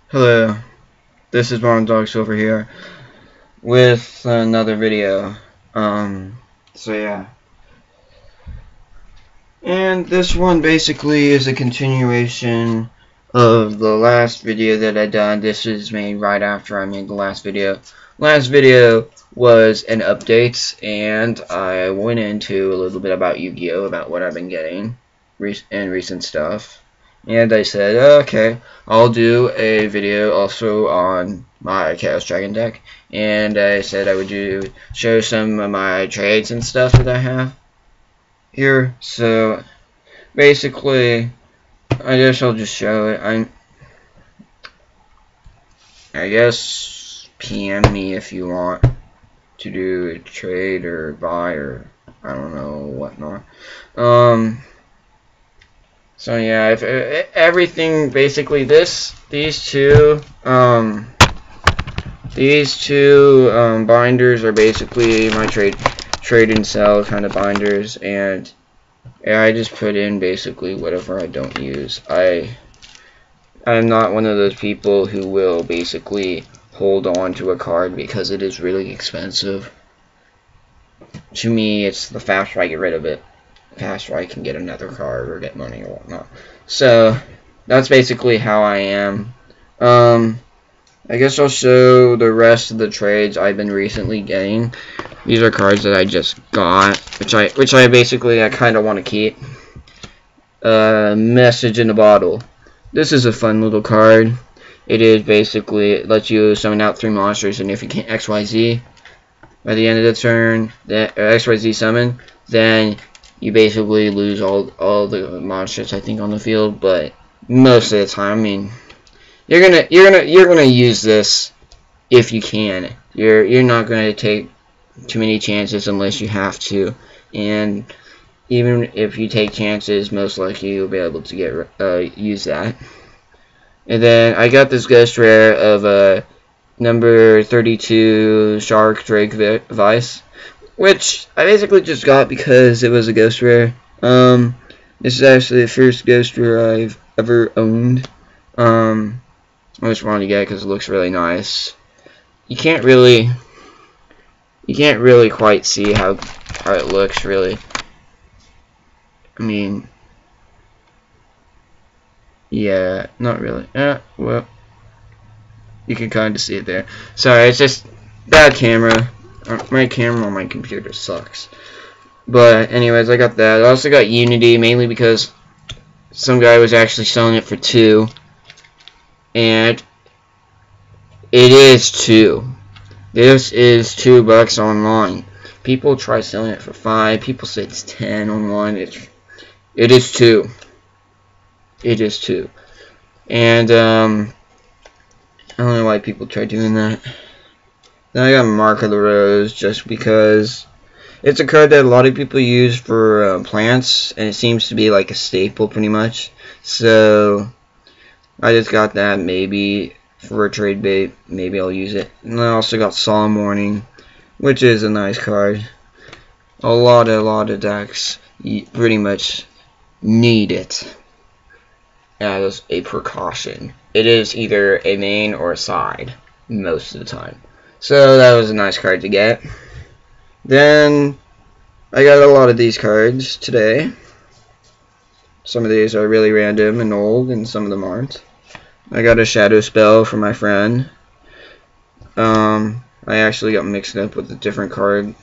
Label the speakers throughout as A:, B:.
A: Hello, this is Mom Dogs over here with another video. So yeah. And this one basically is a continuation of the last video that I done. This is made right after I made the last video. Last video was an update, and I went into a little bit about Yu-Gi-Oh! About what I've been getting and recent stuff. And I said, okay, I'll do a video also on my Chaos Dragon deck. And I said I would show some of my trades and stuff that I have here. So basically, I guess I'll just show it. I guess PM me if you want to do a trade or buy or I don't know whatnot. So yeah, if everything basically these two binders are basically my trade and sell kind of binders, and yeah, I just put in basically whatever I don't use. I'm not one of those people who will basically hold on to a card because it is really expensive. To me, it's the faster I get rid of it, faster I can get another card or get money or whatnot. So that's basically how I am. I guess I'll show the rest of the trades I've been recently getting. These are cards that I just got, which I basically kind of want to keep. Message in a bottle. This is a fun little card. It is basically, it lets you summon out 3 monsters, and if you can't XYZ by the end of the turn, XYZ summon, then you basically lose all the monsters I think on the field. But most of the time, I mean, you're gonna use this if you can. You're not gonna take too many chances unless you have to, and even if you take chances, most likely you'll be able to get use that. And then I got this ghost rare of number 32 Shark Drake Vice, which I basically just got because it was a ghost rare. This is actually the first ghost rare I've ever owned. I just wanted to get it because it looks really nice. You can't really quite see how it looks really. I mean, yeah, not really. Well, you can kind of see it there. Sorry, it's just bad camera. My camera on my computer sucks. But anyways, I got that. I also got Unity, mainly because some guy was actually selling it for 2. And it is 2. This is $2 online. People try selling it for 5. People say it's 10 online. It is 2. It is 2. And I don't know why people try doing that. Then I got Mark of the Rose just because it's a card that a lot of people use for plants, and it seems to be like a staple pretty much. So I just got that, maybe for a trade bait, maybe I'll use it. And I also got Solemn Warning, which is a nice card. A lot of decks pretty much need it as a precaution. It is either a main or a side most of the time. So that was a nice card to get. Then I got a lot of these cards today. Some of these are really random and old, and some of them aren't. I got a Shadow Spell from my friend. I actually got mixed up with a different card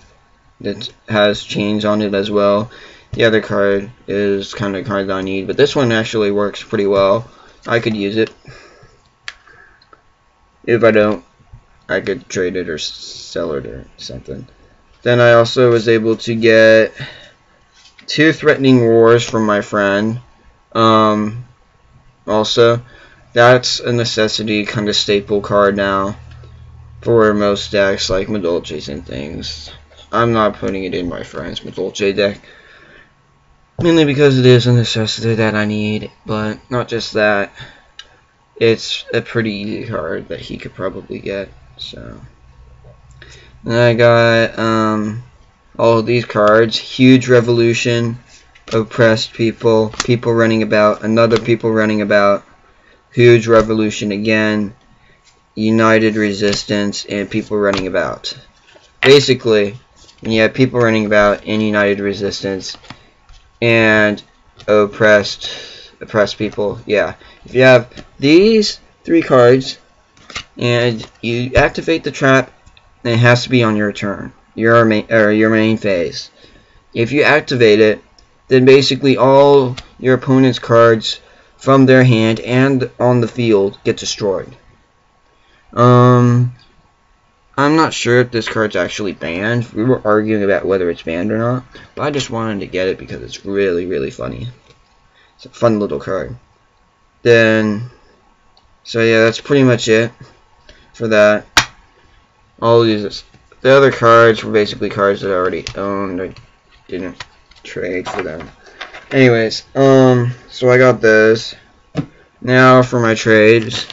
A: that has chains on it as well. The other card is kind of a card that I need, but this one actually works pretty well. I could use it. If I don't, I could trade it or sell it or something. Then I also was able to get 2 Threatening Wars from my friend. Also, that's a necessity kind of staple card now for most decks like Madolches and things. I'm not putting it in my friend's Madolche deck, mainly because it is a necessity that I need, but not just that. It's a pretty easy card that he could probably get. So then I got all of these cards. Huge Revolution, Oppressed People, People Running About, Another People Running About, huge revolution again, united resistance, and people running about. Basically, when you have people running about in united resistance and oppressed people, yeah. If you have these 3 cards and you activate the trap, then it has to be on your turn, your main phase. If you activate it, then basically all your opponent's cards from their hand and on the field get destroyed. I'm not sure if this card's actually banned. We were arguing about whether it's banned or not, but I just wanted to get it because it's really, really funny. It's a fun little card. So yeah, that's pretty much it for that. All these, the other cards were basically cards that I already owned. I didn't trade for them. Anyways, so I got those. Now for my trades.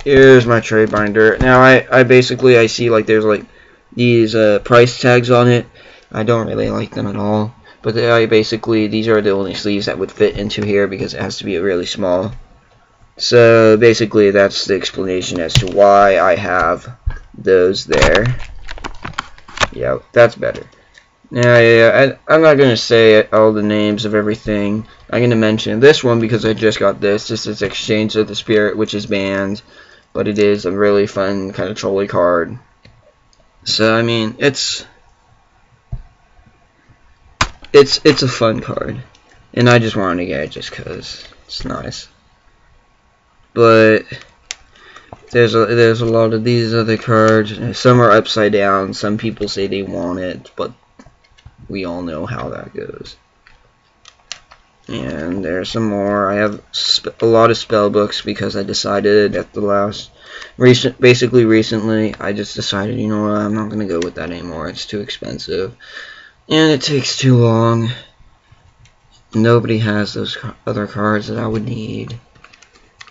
A: Here's my trade binder. Now I basically see like there's like these price tags on it. I don't really like them at all. But basically these are the only sleeves that would fit into here because it has to be really small. So basically that's the explanation as to why I have those there. Yeah, that's better. Now, yeah, I'm not going to say all the names of everything. I'm going to mention this one because I just got this. This is Exchange of the Spirit, which is banned. But it is a really fun kind of trolley card. So, I mean, it's a fun card. And I just wanted to get it just because it's nice. But there's a lot of these other cards. Some are upside down. Some people say they want it, but we all know how that goes. And there's some more. I have a lot of spell books because I decided at the recently, I just decided, you know what, I'm not going to go with that anymore. It's too expensive. And it takes too long. Nobody has those other cards that I would need.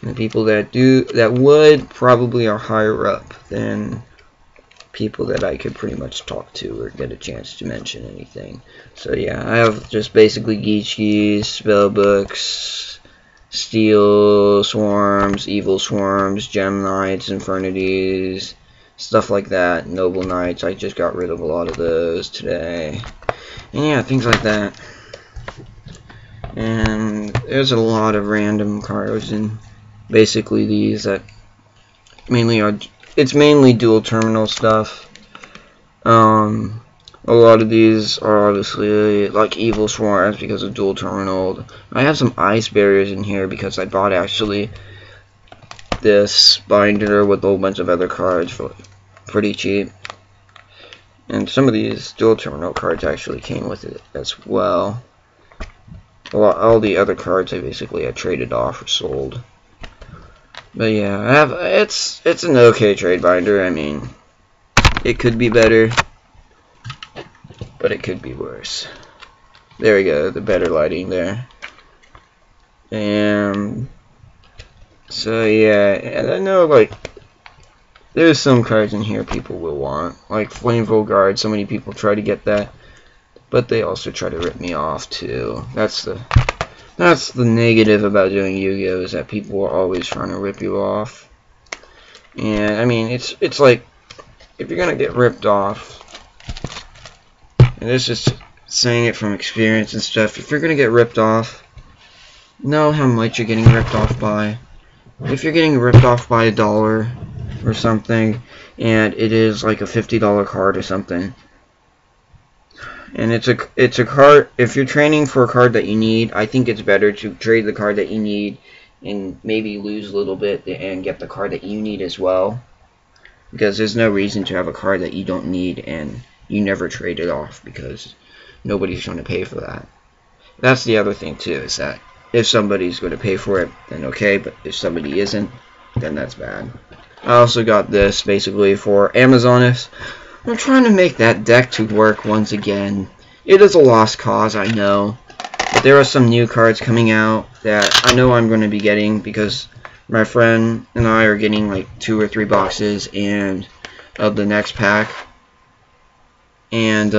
A: And the people that would probably are higher up than people that I could pretty much talk to or get a chance to mention anything. So yeah, I have just basically Geechis, spellbooks, steel swarms, evil swarms, gem knights, infernities, stuff like that, noble knights. I just got rid of a lot of those today. And yeah, things like that. And there's a lot of random cards and basically these that mainly are, it's mainly dual terminal stuff. A lot of these are obviously like evil swarms because of dual terminal. I have some ice barriers in here because I bought actually this binder with a whole bunch of other cards for pretty cheap. And some of these dual terminal cards actually came with it as well. All the other cards I basically had traded off or sold. But yeah, it's an okay trade binder. I mean, it could be better, but it could be worse. There we go, the better lighting there. And so yeah, and I know like there's some cards in here people will want, like Flameful Guard. So many people try to get that, but they also try to rip me off too. That's the negative about doing Yu-Gi-Oh! Is that people are always trying to rip you off. And I mean, it's like if you're gonna get ripped off, and this is saying it from experience and stuff, if you're gonna get ripped off, know how much you're getting ripped off by. If you're getting ripped off by $1 or something, and it is like a $50 card or something, and it's a card, if you're training for a card that you need, I think it's better to trade the card that you need and maybe lose a little bit and get the card that you need as well, because there's no reason to have a card that you don't need and you never trade it off because nobody's going to pay for that. That's the other thing too, is that if somebody's going to pay for it, then okay, but if somebody isn't, then that's bad. I also got this basically for Amazoness. I'm trying to make that deck to work once again. It is a lost cause, I know, but there are some new cards coming out that I know I'm going to be getting because my friend and I are getting like 2 or 3 boxes and of the next pack. And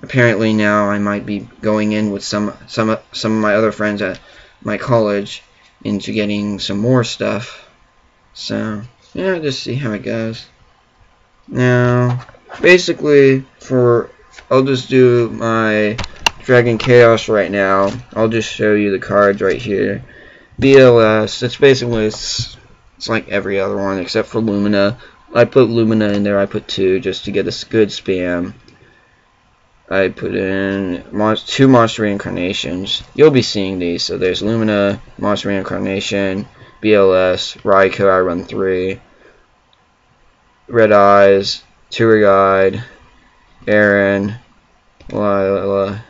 A: apparently now I might be going in with some of my other friends at my college into getting some more stuff. So yeah, just see how it goes. Now, basically, I'll just do my Dragon Chaos right now. I'll just show you the cards right here. BLS, it's basically, it's like every other one except for Lumina. I put Lumina in there, I put 2 just to get a good spam. I put in 2 Monster Reincarnations. You'll be seeing these. So there's Lumina, Monster Reincarnation, BLS, Raikou, I run 3, Red Eyes, Tour Guide, Aaron, Lila,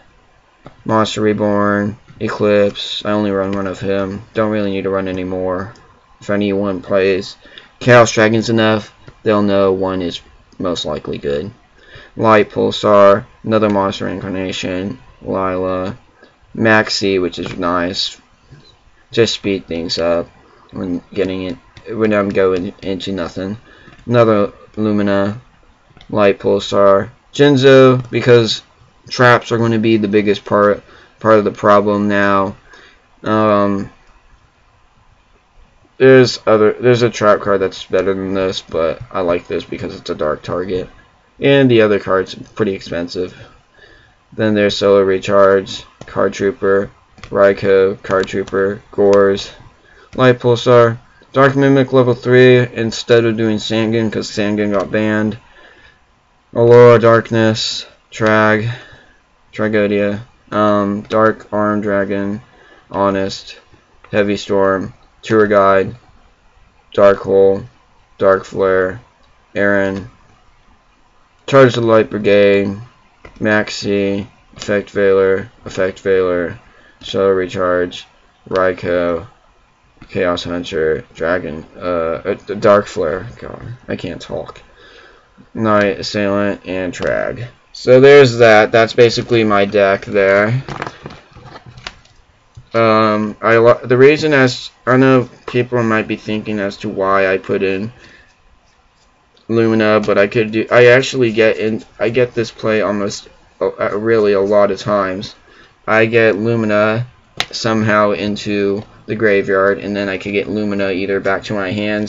A: Monster Reborn, Eclipse. I only run one of him. Don't really need to run any more. If anyone plays Chaos Dragons enough, they'll know one is most likely good. Light Pulsar, another Monster Incarnation, Lila, Maxi, which is nice. Just speed things up when I'm going into nothing. Another Lumina, Light Pulsar, Jinzo, because traps are going to be the biggest part of the problem now. There's a trap card that's better than this, but I like this because it's a dark target. And the other card's pretty expensive. Then there's Solar Recharge, Card Trooper, Raikou, Card Trooper, Gores, Light Pulsar, Dark Mimic level 3 instead of doing Sangan because Sangan got banned. Aurora Darkness, Tragodia, Dark Arm Dragon, Honest, Heavy Storm, Tour Guide, Dark Hole, Dark Flare, Aaron, Charge the Light Brigade, Maxi, Effect Veiler, Solar Recharge, Raikou, Chaos Hunter, Dragon, Dark Flare, God, I can't talk, Night Assailant, and Trag. So there's that. That's basically my deck there. The reason, as I know people might be thinking as to why I put in Lumina, but I get this play almost really a lot of times. I get Lumina somehow into the graveyard, and then I could get Lumina either back to my hand,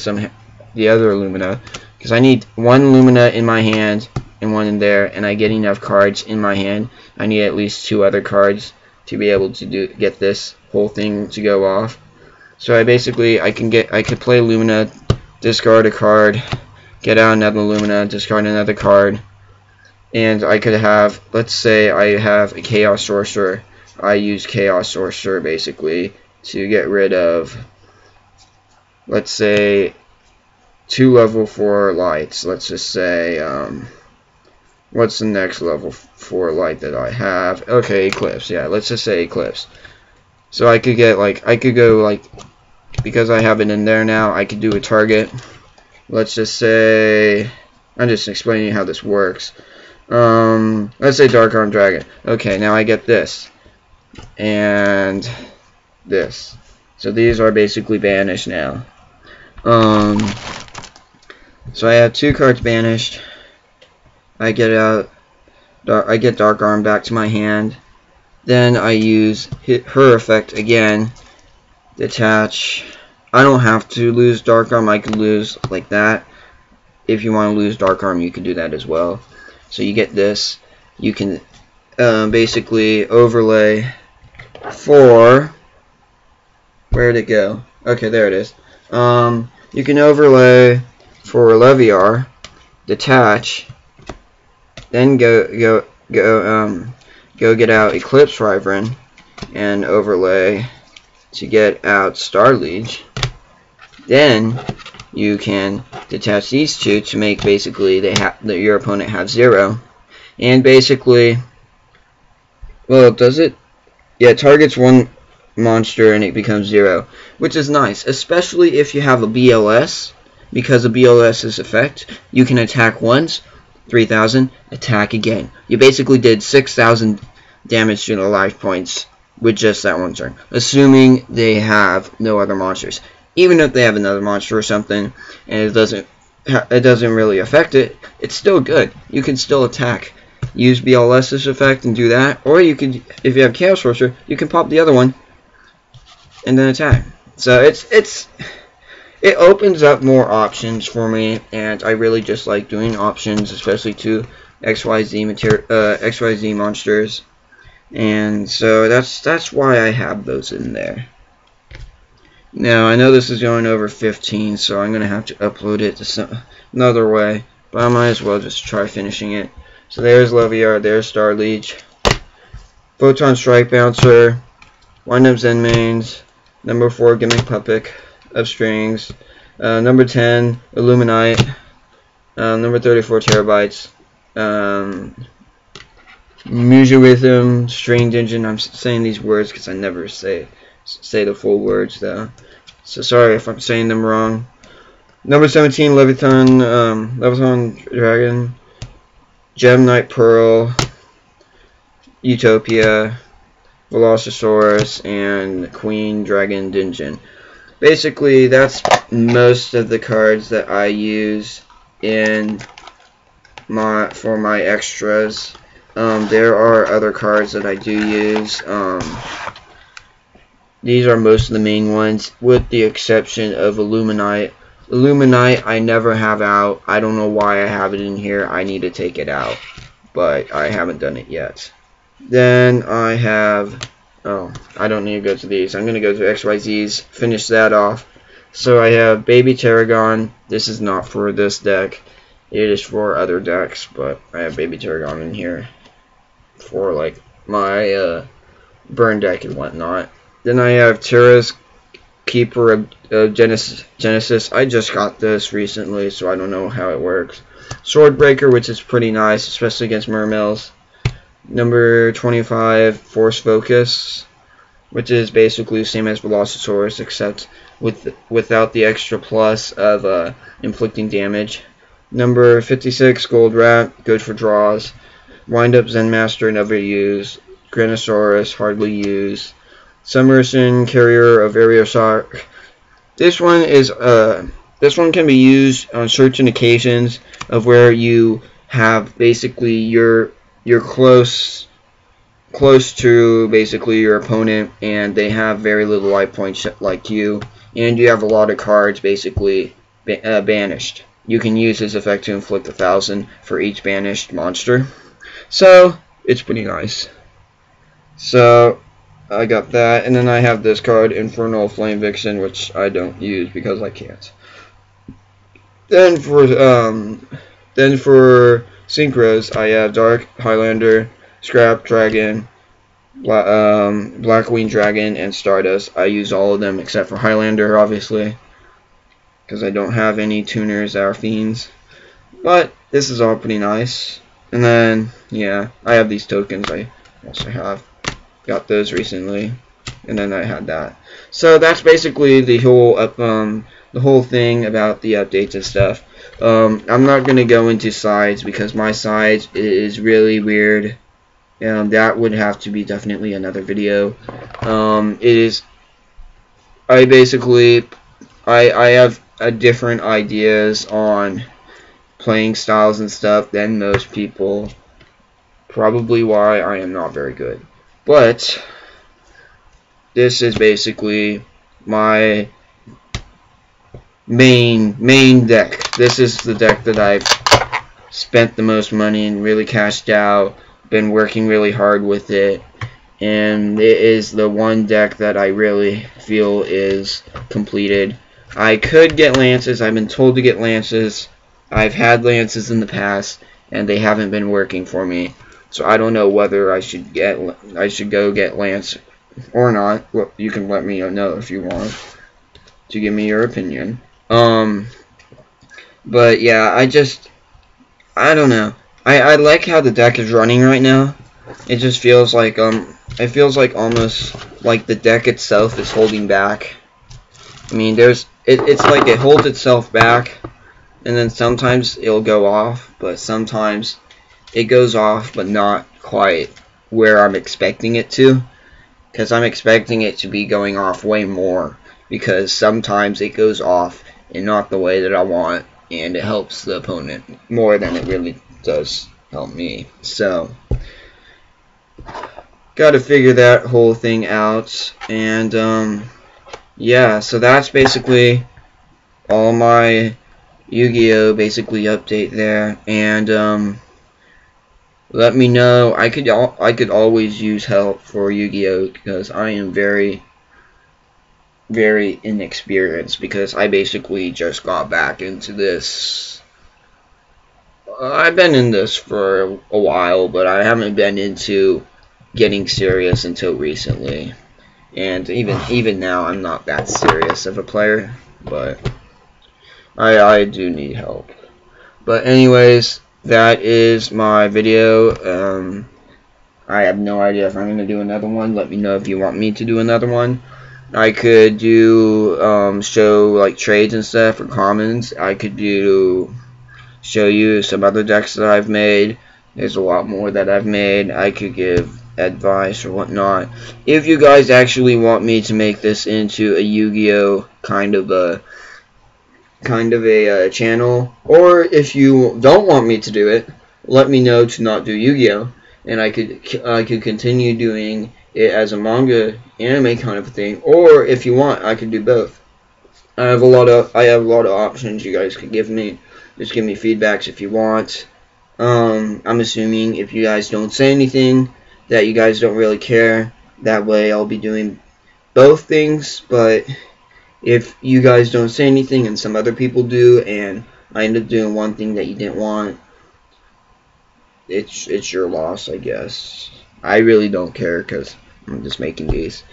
A: the other Lumina, because I need one Lumina in my hand and one in there, and I get enough cards in my hand. I need at least 2 other cards to be able to get this whole thing to go off. So I could play Lumina, discard a card, get out another Lumina, discard another card, and I could have, let's say I have a Chaos Sorcerer. I use Chaos Sorcerer basically to get rid of, let's say, 2 level 4 lights. Let's just say, what's the next level 4 light that I have? Okay, Eclipse. Yeah, let's just say Eclipse. So I could get because I have it in there now, I could do a target. Let's just say, I'm just explaining how this works. Let's say Dark Arm Dragon. Okay, now I get this and this. So these are basically banished now. So I have 2 cards banished. I get Dark Arm back to my hand. Then I use her effect again. Detach. I don't have to lose Dark Arm. I can lose like that. If you want to lose Dark Arm, you can do that as well. So you get this. You can basically overlay for. Where'd it go? Okay, there it is. You can overlay for Leviar, detach, then go get out Eclipse Wyvern and overlay to get out Star Liege. Then you can detach these 2 to make basically your opponent have 0. And basically, well, does it? Yeah, it targets 1 monster and it becomes 0, which is nice, especially if you have a BLS. Because of BLS's effect, you can attack once, 3,000, attack again. You basically did 6,000 damage to the life points with just that one turn, assuming they have no other monsters. Even if they have another monster or something, and it doesn't really affect it, it's still good. You can still attack. Use BLS's effect and do that, or you could, if you have Chaos Sorcerer, you can pop the other one and then attack. So it opens up more options for me, and I really just like doing options, especially to XYZ monsters, and so that's why I have those in there. Now I know this is going over 15, so I'm gonna have to upload it to another way, but I might as well just try finishing it. So there's Leviar, there's Star Leech, Photon Strike Bouncer, Wind Up Zen Mains, number 4 Gimmick Puppet of Strings, number 10 Illuminite, number 34 Terabytes, Musuism, Stringed Engine. I'm saying these words because I never say the full words though, so sorry if I'm saying them wrong. Number 17 Leviathan Dragon, Gem Knight Pearl, Utopia, Velocisaurus, and Queen Dragon Dungeon. Basically, that's most of the cards that I use for my extras. There are other cards that I do use. These are most of the main ones, with the exception of Illuminite. Illuminite I never have out. I don't know why I have it in here. I need to take it out, but I haven't done it yet. Then I have, I don't need to go to these. I'm going to go to XYZ's, finish that off. So I have Baby Tarragon. This is not for this deck. It is for other decks, but I have Baby Tarragon in here for like my burn deck and whatnot. Then I have Terra's Keeper of Genesis. I just got this recently, so I don't know how it works. Swordbreaker, which is pretty nice, especially against Mermills. Number 25, Force Focus, which is basically the same as Velocisaurus, except without the extra plus of inflicting damage. Number 56, Gold Rat, good for draws. Wind Up Zen Master, never used. Granosaurus, hardly used. Summerson, Carrier of Aeroshock. This one can be used on certain occasions of where you have basically you're close to basically your opponent, and they have very little life points like you, and you have a lot of cards basically banished. You can use this effect to inflict 1,000 for each banished monster. So it's pretty nice. So I got that, and then I have this card, Infernal Flame Vixen, which I don't use because I can't. Then for Synchros, I have Dark Highlander, Scrap Dragon, Blackwing Dragon, and Stardust. I use all of them except for Highlander, obviously, because I don't have any tuners that are fiends. But this is all pretty nice. And then, yeah, I have these tokens. I also got those recently, and then I had that. So that's basically the whole thing about the updates and stuff. I'm not gonna go into sides because my sides is really weird. That would have to be definitely another video. I have different ideas on playing styles and stuff than most people. Probably why I am not very good. But this is basically my main deck. This is the deck that I've spent the most money and really cashed out. Been working really hard with it, and it is the one deck that I really feel is completed. I could get Lances. I've been told to get Lances. I've had Lances in the past, and they haven't been working for me. So I don't know whether I should go get Lance or not. Well, you can let me know if you want to give me your opinion. But yeah, I don't know. I like how the deck is running right now. It just feels like it feels like almost like the deck itself is holding back. I mean, it's like it holds itself back, and then sometimes it'll go off, but sometimes it goes off, but not quite where I'm expecting it to, because I'm expecting it to be going off way more, because sometimes it goes off and not the way that I want, and it helps the opponent more than it really does help me. So gotta figure that whole thing out, and yeah, so that's basically all my Yu-Gi-Oh! Basically update there, and let me know. I could always use help for Yu-Gi-Oh! Because I am very inexperienced, because I basically just got back into this. I've been in this for a while, but I haven't been into getting serious until recently. And even now, I'm not that serious of a player, but I do need help. But anyways, that is my video. I have no idea if I'm going to do another one. Let me know if you want me to do another one. I could do show like trades and stuff or commons. I could show you some other decks that I've made. There's a lot more that I've made. I could give advice or whatnot. If you guys actually want me to make this into a Yu-Gi-Oh! kind of a channel, or if you don't want me to do it, let me know to not do Yu-Gi-Oh! And I could continue doing it as a manga anime kind of thing, or if you want, I could do both. I have a lot of options you guys could give me. Just give me feedbacks if you want. I'm assuming if you guys don't say anything, that you guys don't really care. That way I'll be doing both things, but if you guys don't say anything and some other people do, and I end up doing one thing that you didn't want, it's your loss, I guess. I really don't care, because I'm just making these.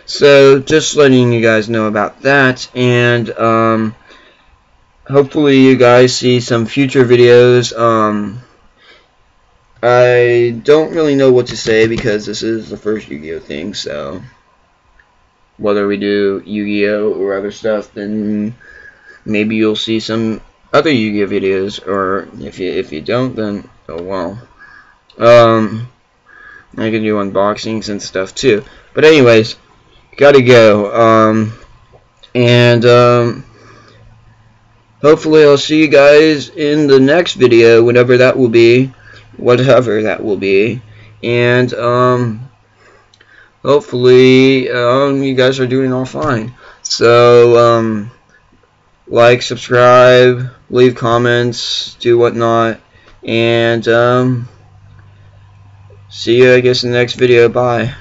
A: So just letting you guys know about that, and hopefully you guys see some future videos. I don't really know what to say, because this is the first Yu-Gi-Oh! Thing, so whether we do Yu-Gi-Oh! Or other stuff, then maybe you'll see some other Yu-Gi-Oh! Videos, or if you don't, then oh well. I can do unboxings and stuff too. But anyways, gotta go. And hopefully I'll see you guys in the next video, whatever that will be. And hopefully you guys are doing all fine. So like, subscribe, leave comments, do whatnot, and see you, I guess, in the next video. Bye.